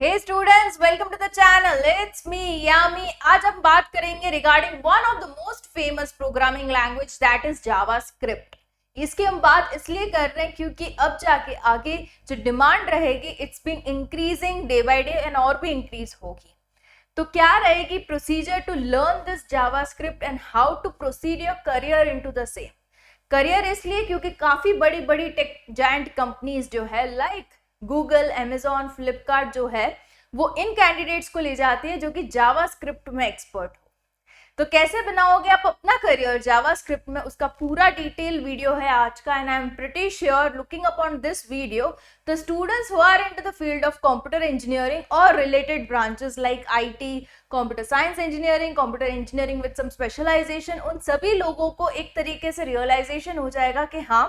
Hey students, welcome to the channel. It's me Yami. आज हम बात करेंगे regarding one of the most famous programming language that is JavaScript. इसकी हम बात इसलिए कर रहे हैं क्योंकि अब जाके आगे जो डिमांड रहेगी it's been increasing day by day and और भी इंक्रीज होगी। तो क्या रहेगी procedure to learn this JavaScript and how to proceed your career into the same. Career इसलिए क्योंकि काफी बड़ी बड़ी टेक जायंट कंपनीज जो है लाइक गूगल, अमेजॉन, फ्लिपकार्ट जो है वो इन कैंडिडेट्स को ले जाती है जो कि जावास्क्रिप्ट में एक्सपर्ट हो। तो कैसे बनाओगे आप अपना करियर जावास्क्रिप्ट में, उसका पूरा डिटेल वीडियो है आज का। And I am pretty sure looking upon this video the students who are into the field of computer engineering और related branches like IT, computer science engineering, computer engineering with some specialization, उन सभी लोगों को एक तरीके से realisation हो जाएगा कि हाँ,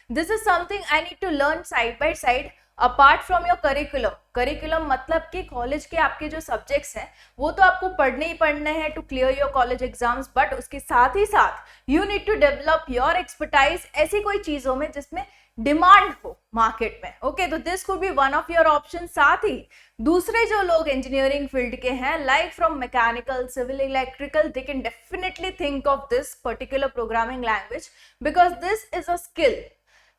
this is something I need to learn side by side apart from your curriculum. Curriculum मतलब कि कॉलेज के आपके जो सब्जेक्ट्स हैं वो तो आपको पढ़ने ही पढ़ने हैं to clear your college exams, but उसके साथ ही साथ you need to develop your expertise ऐसी कोई चीजों में जिसमें डिमांड हो मार्केट में। ओके, तो this could be one of your option. साथ ही दूसरे जो लोग इंजीनियरिंग फील्ड के हैं like from mechanical, civil, electrical, they can definitely think of this particular programming language because this is a skill.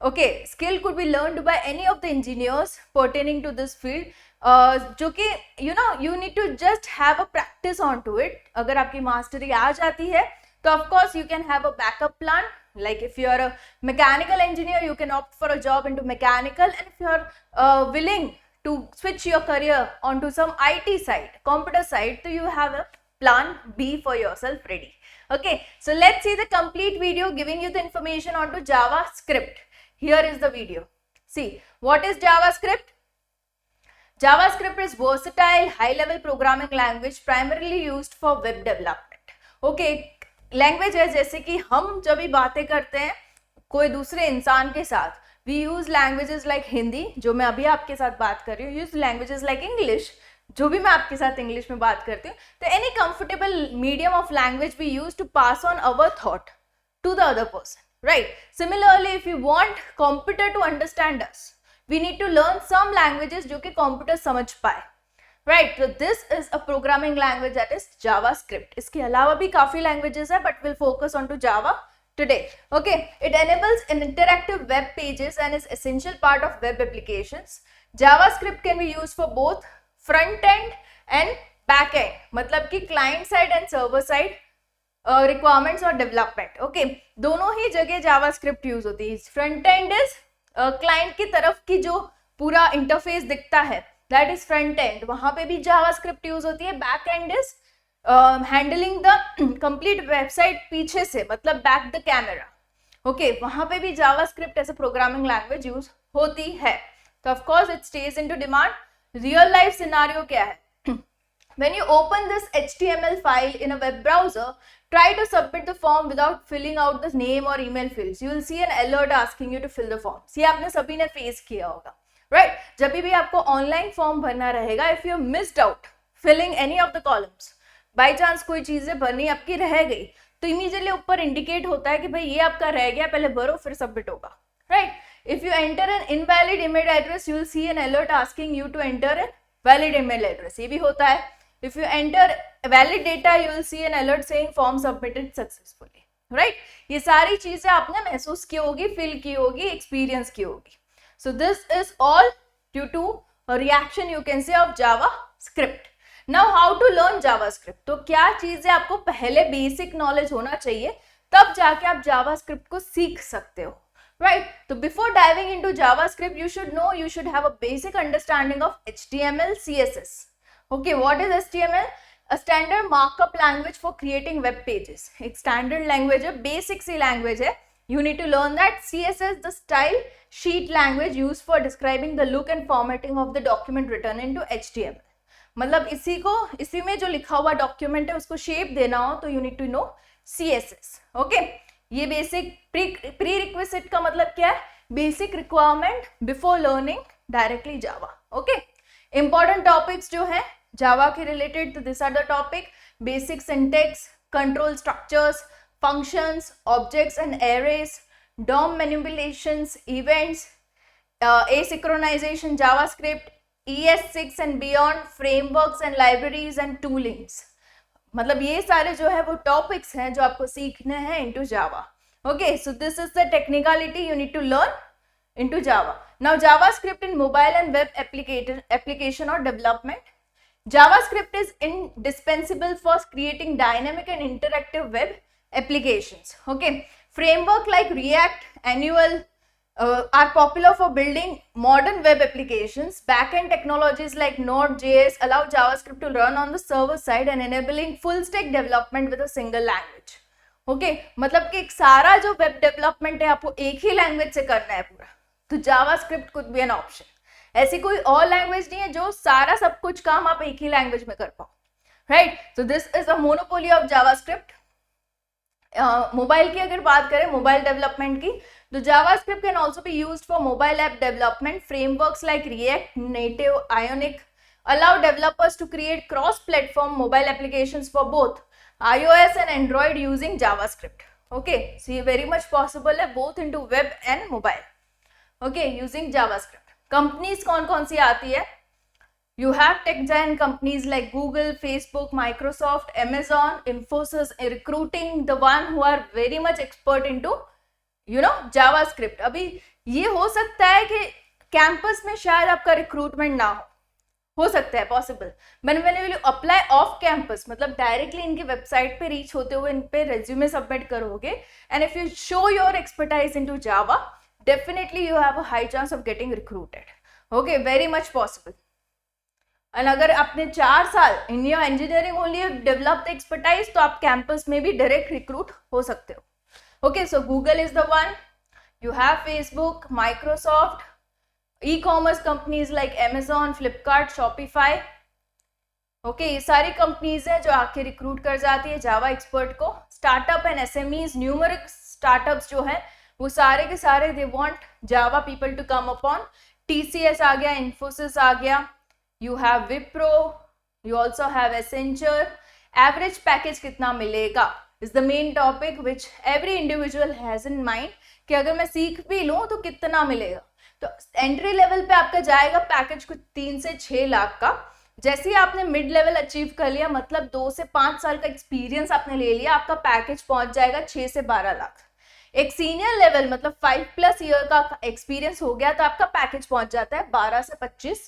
Okay, skill could be learned by any of the engineers pertaining to this field. जो कि you need to just have a practice onto it. अगर आपकी mastery आ जाती है तो of course you can have a backup plan. Like if you are a mechanical engineer, you can opt for a job into mechanical, and if you are willing to switch your career onto some IT side, computer side, so you have a plan B for yourself ready. Okay, so let's see the complete video giving you the information onto JavaScript. Here is the video. See, what is JavaScript? JavaScript is versatile, high-level programming language primarily used for web development. Okay, language है जैसे कि हम जब भी बातें करते हैं कोई दूसरे इंसान के साथ, we use languages like Hindi, जो मैं अभी आपके साथ बात कर रही हूँ, use languages like English, जो भी मैं आपके साथ इंग्लिश में बात करती हूँ। तो any comfortable medium of language we use to pass on our thought to the other person. Right. Similarly, if you want computer to understand us, we need to learn some languages जो कि computer समझ पाए. Right. So this is a programming language that is JavaScript. इसके अलावा भी काफी languages है, but we'll focus on to Java today. Okay. It enables interactive web pages and is essential part of web applications. JavaScript can be used for both front end and back end. मतलब कि client side and server side requirements और development. Okay, दोनों ही जगह JavaScript use होती है। Front end is client की तरफ की जो पूरा इंटरफेस दिखता है दैट इज फ्रंट एंड, वहां पे भी जावास्क्रिप्ट यूज होती है। Back and is handling the complete website पीछे से, मतलब बैक द कैमरा। ओके, वहां पे भी JavaScript as a programming language use होती है। तो of course it stays into demand. Real life scenario क्या है? When you open this HTML file in a web browser, try to submit the form without filling out the name or email fields. You will see an alert asking you to fill the forms. ये आपने सभी ने face किया होगा, right? जब भी आपको online form भरना रहेगा, if you missed out filling any of the columns, by chance कोई चीजें भरनी आपकी रह गई, तो इमीडिएटली ऊपर इंडिकेट होता है कि भाई ये आपका रह गया, पहले भरो फिर सबमिट होगा, right? If you enter an invalid email address, you will see an alert asking you to enter a valid email address. ये भी होता है। If you enter valid data, you will see an alert saying form submitted successfully. Right? ये सारी चीजें आपने महसूस की होगी, फिल की होगी, एक्सपीरियंस की होगी। So this is all due to a reaction you can say of JavaScript. Now how to learn JavaScript? तो क्या चीजें आपको पहले बेसिक नॉलेज होना चाहिए, तब जाके आप JavaScript को सीख सकते हो। Right? So before diving into JavaScript, you should have a basic understanding of HTML, CSS. Okay, what is HTML? A standard markup language for creating web pages. एक standard language है, basic सी language है. You need to learn that. CSS, the style sheet language used for describing the look and formatting of the document written into HTML. मतलब इसी में जो लिखा हुआ document है उसको शेप देना हो तो you need to know CSS. Okay? ये बेसिक प्री रिक्विजिट का मतलब क्या है? Basic requirement before learning directly Java. Okay, important topics जो है जावा के रिलेटेड, तो this are the topic: basic syntax, control structures, functions, objects and arrays, DOM manipulations, events, asynchronization, JavaScript, ES6 and beyond, frameworks and libraries and toolings. मतलब ये सारे जो है वो टॉपिक्स हैं जो आपको सीखने हैं into Java. Okay, so this is the technicality you need to learn into Java. Now JavaScript in mobile and web application or development. JavaScript is indispensable for creating dynamic and interactive web applications. Okay, framework like React, Angular are popular for building modern web applications. Backend technologies like Node.js allow JavaScript to run on the server side and enabling full stack development with a single language. Okay, मतलब कि सारा जो web development है आपको एक ही language से करना है पूरा, तो JavaScript could be an option. ऐसी कोई और लैंग्वेज नहीं है जो सारा सब कुछ काम आप एक ही लैंग्वेज में कर पाओ, right? So this is a monopoly of JavaScript. Mobile की अगर बात करें, मोबाइल डेवलपमेंट की, तो JavaScript can also be used for mobile app development. Frameworks like react, native, ionic allow developers to create cross-platform mobile applications for both iOS and Android using JavaScript. Okay, so very much possible है both into web and mobile. Okay, using JavaScript. Companies कौन कौन सी आती है? You have tech giant companies like Google, Facebook, Microsoft, Amazon, Infosys, recruiting the one who are very much expert into JavaScript. अभी ये हो सकता है कि कैंपस में शायद आपका रिक्रूटमेंट ना हो सकता है possible, but when you apply off campus, मतलब डायरेक्टली इनकी वेबसाइट पे रीच होते हुए इन पे रेज्यूमे सबमिट करोगे, and if you show your expertise into Java, definitely you have a high chance of getting recruited. Okay, very much possible. And अगर आपने 4 साल in your engineering only develop the expertise, तो आप campus में भी direct recruit हो सकते हो. Okay, so Google is the one. You have Facebook, Microsoft, e-commerce companies like Amazon, Flipkart, Shopify. Okay, ये सारी कंपनीज हैं जो आके रिक्रूट कर जाती है जावा एक्सपर्ट को. Startup and SMEs, numeric startups जो है वो सारे के सारे they want Java people to come upon. TCS आ गया, इन्फोसिस आ गया, you have Wipro, you also have Accenture. Average package कितना मिलेगा is the main topic which every individual has in mind कि अगर मैं सीख भी लूँ तो कितना मिलेगा. तो एंट्री लेवल पे आपका जाएगा पैकेज कुछ 3 से 6 लाख का. जैसे ही आपने मिड लेवल अचीव कर लिया, मतलब 2 से 5 साल का एक्सपीरियंस आपने ले लिया, आपका पैकेज पहुंच जाएगा 6 से 12 लाख. एक सीनियर लेवल मतलब 5+ ईयर का एक्सपीरियंस हो गया तो आपका पैकेज पहुंच जाता है 12 से 25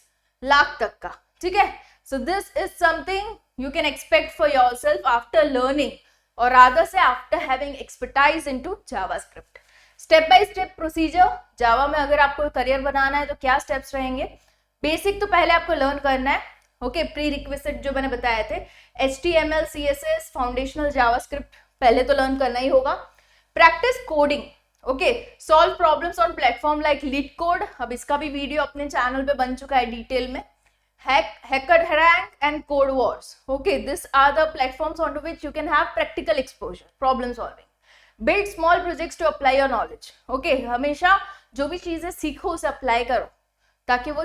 लाख तक का. ठीक है, so this is something you can expect for yourself after learning, और रादर से after having expertise into JavaScript. Step by step procedure. Java में अगर आपको करियर बनाना है तो क्या स्टेप्स रहेंगे? बेसिक तो पहले आपको लर्न करना है. ओके, प्री रिक्विजिट जो मैंने बताए थे, HTML, CSS, फाउंडेशनल जावास्क्रिप्ट पहले तो लर्न करना ही होगा. Practice coding. Okay, solve problems on platform like LeetCode. अब इसका भी वीडियो अपने चैनल पे बन चुका है डिटेल में. HackerRank and code wars. Okay, this are the platforms on to which you can have practical exposure, problem solving. Build small projects to apply your knowledge. Okay, हमेशा जो भी चीजें सीखो उसे अप्लाई करो ताकि वो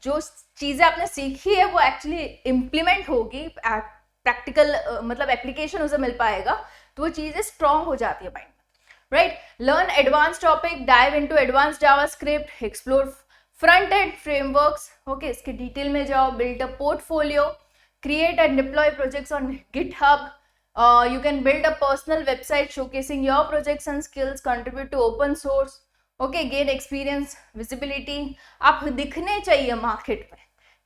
जो चीजें आपने सीखी है वो एक्चुअली इम्प्लीमेंट होगी, प्रैक्टिकल मतलब एप्लीकेशन उसे मिल पाएगा, तो वो चीजें स्ट्रॉन्ग हो जाती है mind. Right, learn advanced topic, dive into advanced JavaScript, explore front-end frameworks. Okay, इसके डिटेल में जाओ. build a portfolio, create and deploy projects on GitHub. You can build a personal website showcasing your projects and skills, contribute to open source. Okay, gain experience, visibility. आप दिखने चाहिए market में.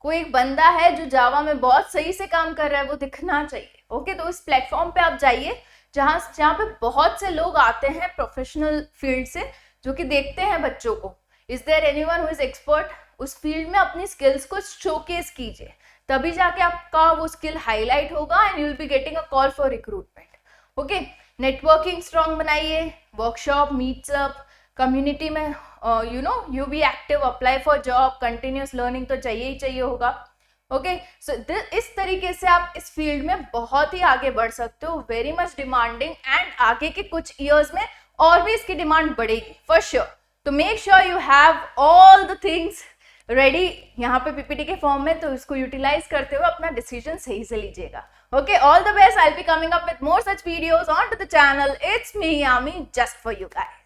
कोई एक बंदा है जो जावा में बहुत सही से काम कर रहा है, वो दिखना चाहिए. ओके, तो इस प्लेटफॉर्म पे आप जाइए जहाँ पे बहुत से लोग आते हैं प्रोफेशनल फील्ड से, जो कि देखते हैं बच्चों को. Is there anyone who is expert? उस फील्ड में अपनी स्किल्स को शोकेस कीजिए, तभी जाके आपका वो स्किल हाईलाइट होगा and you will be getting a call for recruitment. Okay, networking strong बनाइए. वर्कशॉप, मीट्सअप, कम्युनिटी में you be active, apply for job, continuous learning तो चाहिए ही चाहिए होगा. ओके, सो इस तरीके से आप इस फील्ड में बहुत ही आगे बढ़ सकते हो. वेरी मच डिमांडिंग, एंड आगे के कुछ ईयर्स में और भी इसकी डिमांड बढ़ेगी फॉर श्योर. तो make sure you have all the things ready यहाँ पे पीपीटी के फॉर्म में, तो इसको यूटिलाइज करते हुए अपना डिसीजन सही से लीजिएगा. Okay, all the best. I will be coming up with more such videos on to the channel. It's me Yami, just for you guys.